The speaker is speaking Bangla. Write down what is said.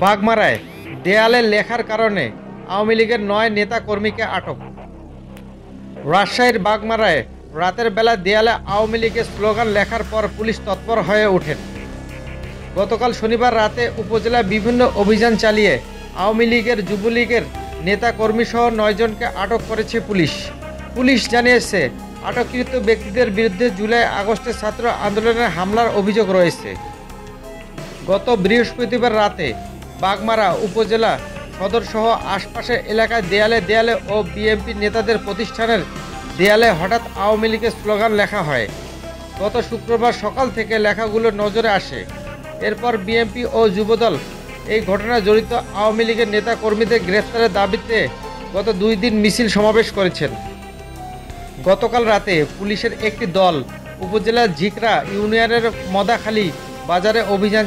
বাগমারায় দেয়ালে লেখার কারণে আওয়ামী লীগের ৯ নেতা কর্মীকে আটক। রাজশাহীর বাগমারায় রাতের বেলা দেয়ালে আওয়ামী লীগের স্লোগান লেখার পর পুলিশ তৎপর হয়ে ওঠেন। গতকাল শনিবার রাতে উপজেলায় বিভিন্ন অভিযান চালিয়ে আওয়ামী লীগের, যুবলীগের নেতা কর্মীসহ ৯ জনকে আটক করেছে পুলিশ। পুলিশ জানিয়েছে, আটককৃত ব্যক্তিদের বিরুদ্ধে জুলাই আগস্টে ছাত্র আন্দোলনের হামলার অভিযোগ রয়েছে। গত বৃহস্পতিবার রাতে বাগমারা উপজেলা সদরসহ আশপাশের এলাকায় দেয়ালে দেয়ালে ও বিএনপি নেতাদের প্রতিষ্ঠানের দেয়ালে হঠাৎ আওয়ামী লীগের স্লোগান লেখা হয়। গত শুক্রবার সকাল থেকে লেখাগুলো নজরে আসে। এরপর বিএনপি ও যুবদল এই ঘটনায় জড়িত আওয়ামী লীগের নেতা কর্মীদের গ্রেফতারের দাবিতে গত 2 দিন মিছিল সমাবেশ করেছেন। গতকাল রাতে পুলিশের একটি দল উপজেলার ঝিকরা ইউনিয়নের মদাখালী বাজারে অভিযান